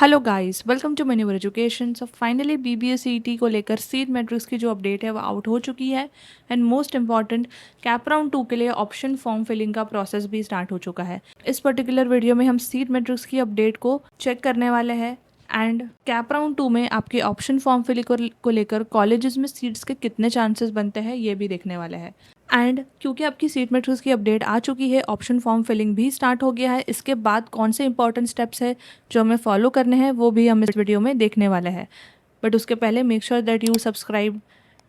Hello guys, welcome to मेन्यूवर education. So finally BBA CET को लेकर सीट मैट्रिक्स की जो अपडेट है वो आउट हो चुकी है। And most important, cap round 2 के लिए ऑप्शन फॉर्म फिलिंग का प्रोसेस भी स्टार्ट हो चुका है। इस पर्टिकुलर वीडियो में हम सीट मैट्रिक्स की अपडेट को चेक करने वाले हैं एंड कैप राउंड 2 में आपके ऑप्शन फॉर्म फिलिंग को लेकर कॉलेजेस में सीट्स के कितने चांसेस बनते हैं ये भी देखने वाले हैं। एंड क्योंकि आपकी सीट मैट्रिक्स की अपडेट आ चुकी है, ऑप्शन फॉर्म फिलिंग भी स्टार्ट हो गया है। इसके बाद कौन से इंपॉर्टेंट स्टेप्स है जो हमें फॉलो करने हैं वो भी हम इस वीडियो में देखने वाले हैं। बट उसके पहले make sure that you subscribe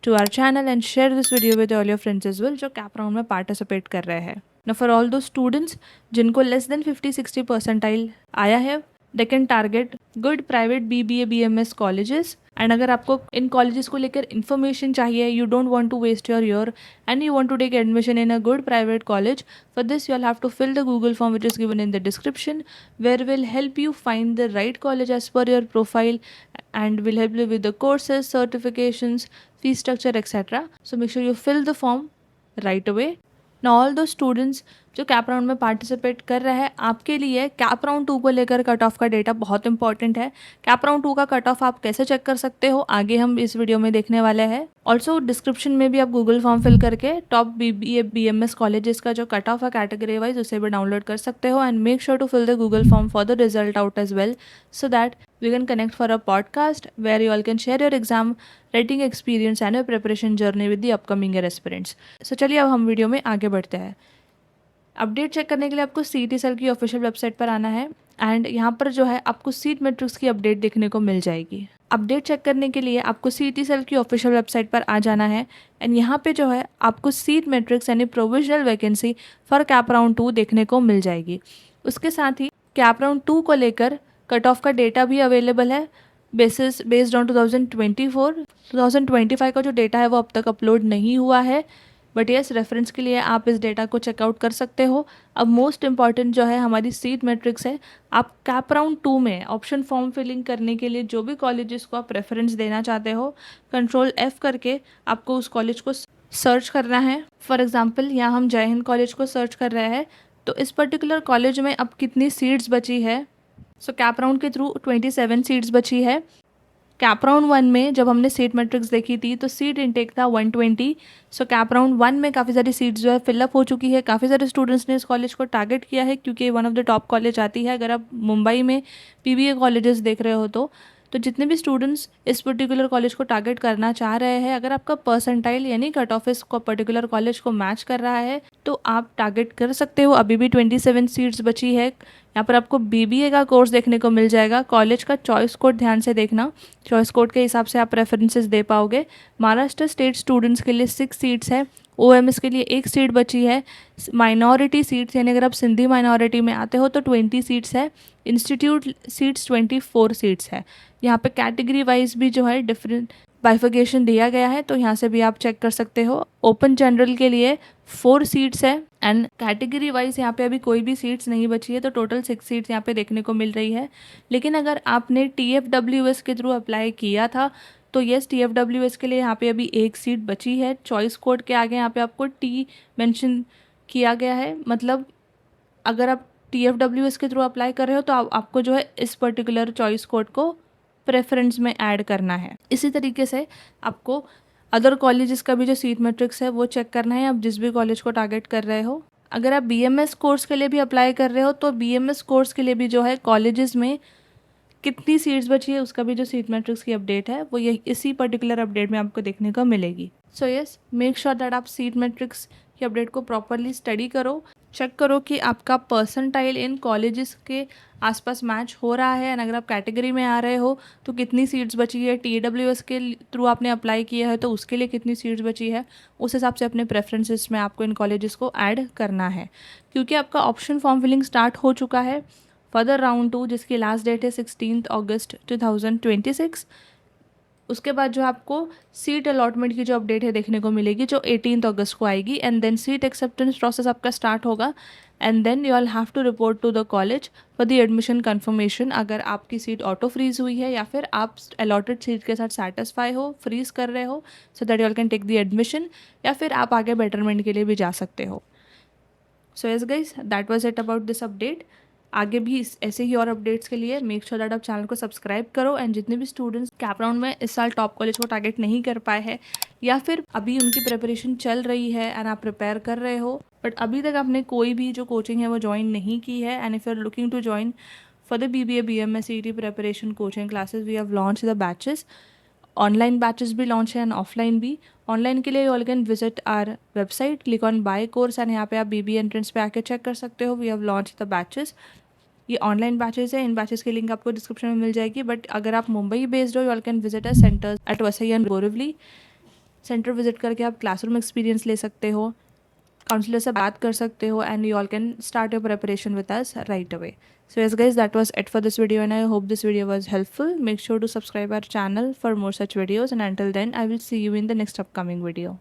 to our channel and share this video with all your friends as well जो कैप राउंड में पार्टिसिपेट कर रहे हैं। ना फॉर ऑल दो स्टूडेंट्स जिनको लेस देन 50-60 परसेंटाइल आया है, they can target good private BBA BMS colleges. And अगर आपको इन कॉलेजेस को लेकर इन्फॉर्मेशन चाहिए, you don't want to waste your year and you want to take admission in a good private college, for this you'll have to fill the Google form which is given in the description, where will help you find the right college as per your profile and will help you with the courses, certifications, fee structure, etc. So make sure you fill the form right away. Now all those students जो CAP round में participate कर रहे हैं, आपके लिए cap round 2 को लेकर cut off का डेटा बहुत इंपॉर्टेंट है। कैप राउंड 2 का कट ऑफ आप कैसे चेक कर सकते हो आगे हम इस वीडियो में देखने वाले हैं। ऑल्सो डिस्क्रिप्शन में भी आप गूगल फॉर्म फिल करके टॉप BBA BMS कॉलेजेस का जो कट ऑफ है कैटेगरी वाइज उसे भी डाउनलोड कर सकते हो। And make sure to fill the Google form for the result out as well, so that we can connect for a podcast where you all can share your exam writing experience and your preparation journey with the upcoming year aspirants. So चलिए अब हम video में आगे बढ़ते हैं। Update check करने के लिए आपको CET सेल की ऑफिशियल वेबसाइट पर आना है एंड यहाँ पर जो है आपको सीट मैट्रिक्स की अपडेट देखने को मिल जाएगी। अपडेट चेक करने के लिए आपको CET सेल की ऑफिशियल वेबसाइट पर आ जाना है एंड यहाँ पे जो है आपको सीट मैट्रिक्स यानी provisional vacancy for cap round 2 देखने को मिल जाएगी। उसके साथ ही कैप राउंड 2 को लेकर कट ऑफ का डेटा भी अवेलेबल है बेस्ड ऑन 2024 का जो डेटा है वो अब तक अपलोड नहीं हुआ है, बट येस रेफरेंस के लिए आप इस डेटा को चेकआउट कर सकते हो। अब मोस्ट इंपॉर्टेंट जो है हमारी सीट मैट्रिक्स है। आप कैप राउंड 2 में ऑप्शन फॉर्म फिलिंग करने के लिए जो भी कॉलेजेस को आप प्रेफरेंस देना चाहते हो, कंट्रोल F करके आपको उस कॉलेज को सर्च करना है। फॉर एग्जाम्पल यहाँ हम जय हिंद कॉलेज को सर्च कर रहे हैं, तो इस पर्टिकुलर कॉलेज में अब कितनी सीट्स बची है। सो कैप राउंड के थ्रू 27 सीट्स बची है। कैप राउंड 1 में जब हमने सीट मैट्रिक्स देखी थी तो सीट इंटेक था 120। सो कैप राउंड 1 में काफ़ी सारी सीट्स जो है फिलअप हो चुकी है। काफ़ी सारे स्टूडेंट्स ने इस कॉलेज को टारगेट किया है क्योंकि one of the top college आती है। अगर आप मुंबई में PBA कॉलेजेस देख रहे हो तो जितने भी स्टूडेंट्स इस पर्टिकुलर कॉलेज को टारगेट करना चाह रहे हैं, अगर आपका परसेंटाइल यानी कट ऑफ इस पर्टिकुलर कॉलेज को मैच कर रहा है तो आप टारगेट कर सकते हो। अभी भी 27 सीट्स बची है। यहाँ पर आपको BBA का कोर्स देखने को मिल जाएगा। कॉलेज का चॉइस कोड ध्यान से देखना, चॉइस कोड के हिसाब से आप रेफरेंसेस दे पाओगे। महाराष्ट्र स्टेट स्टूडेंट्स के लिए 6 सीट्स है। OMS के लिए 1 सीट बची है। माइनॉरिटी सीट्स यानी अगर आप सिंधी माइनॉरिटी में आते हो तो 20 सीट्स है। इंस्टीट्यूट सीट्स 24 सीट्स है। यहाँ पे कैटेगरी वाइज भी जो है डिफरेंट बाइफिकेशन दिया गया है, तो यहाँ से भी आप चेक कर सकते हो। ओपन जनरल के लिए 4 सीट्स है एंड कैटेगरी वाइज यहाँ पे अभी कोई भी सीट्स नहीं बची है, तो टोटल 6 सीट्स यहाँ पे देखने को मिल रही है। लेकिन अगर आपने TFWS के थ्रू अप्लाई किया था तो येस TFWS के लिए यहाँ पे अभी 1 सीट बची है। चॉइस कोड के आगे यहाँ पे आपको T मेंशन किया गया है, मतलब अगर आप TFWS के थ्रू अप्लाई कर रहे हो तो आपको जो है इस पर्टिकुलर चॉइस कोड को प्रेफरेंस में ऐड करना है। इसी तरीके से आपको अदर कॉलेजेस का भी जो सीट मैट्रिक्स है वो चेक करना है, आप जिस भी कॉलेज को टारगेट कर रहे हो। अगर आप BMS कोर्स के लिए भी अप्लाई कर रहे हो तो BMS कोर्स के लिए भी जो है कॉलेजेस में कितनी सीट्स बची है उसका भी जो सीट मैट्रिक्स की अपडेट है वो ये इसी पर्टिकुलर अपडेट में आपको देखने को मिलेगी। So yes, make sure that आप सीट मैट्रिक्स की अपडेट को प्रॉपरली स्टडी करो, चेक करो कि आपका परसेंटाइल इन कॉलेजेस के आसपास मैच हो रहा है। एंड अगर आप कैटेगरी में आ रहे हो तो कितनी सीट्स बची है। TWS के थ्रू आपने अप्लाई किया है तो उसके लिए कितनी सीट्स बची है, उस हिसाब से अपने प्रेफरेंसेस में आपको इन कॉलेजेस को ऐड करना है। क्योंकि आपका ऑप्शन फॉर्म फिलिंग स्टार्ट हो चुका है फर्दर राउंड 2 जिसकी लास्ट डेट है 16 अगस्त 2026। उसके बाद जो आपको सीट अलॉटमेंट की जो अपडेट है देखने को मिलेगी जो 18 अगस्त को आएगी। And then seat acceptance process आपका स्टार्ट होगा and then you all have to report to the college for the admission confirmation. अगर आपकी सीट ऑटो फ्रीज हुई है या फिर आप अलॉटेड सीट के साथ सेटिस्फाई हो, फ्रीज कर रहे हो, so that you all can take the admission, या फिर आप आगे बेटरमेंट के लिए भी जा सकते हो। So yes guys, that was it about this update. आगे भी ऐसे ही और अपडेट्स के लिए मेक श्योर दैट आप चैनल को सब्सक्राइब करो। एंड जितने भी स्टूडेंट्स कैप राउंड में इस साल टॉप कॉलेज को टारगेट नहीं कर पाए हैं या फिर अभी उनकी प्रिपरेशन चल रही है एंड आप प्रिपेयर कर रहे हो बट अभी तक आपने कोई भी जो कोचिंग है वो ज्वाइन नहीं की है, and if you are looking to join for the BBA BMS CET preparation coaching classes, we have launched the batches. Online batches भी लॉन्च है एंड ऑफलाइन भी। ऑनलाइन के लिए you all can visit our website, click on buy course and यहाँ पे आप BBA entrance पे आके चेक कर सकते हो। We have launch the batches. ये ऑनलाइन बैचेस है, इन बैचेस की लिंक आपको डिस्क्रिप्शन में मिल जाएगी। बट अगर आप मुंबई बेस्ड हो, you all can visit a centres at Vasai and Borivali. Centre visit करके आप क्लासरूम एक्सपीरियंस ले सकते हो, काउंसलर से बात कर सकते हो, and you all can start your preparation with us right away. So yes guys, that was it for this video and I hope this video was helpful. Make sure to subscribe our channel for more such videos, and until then I will see you in the next upcoming video.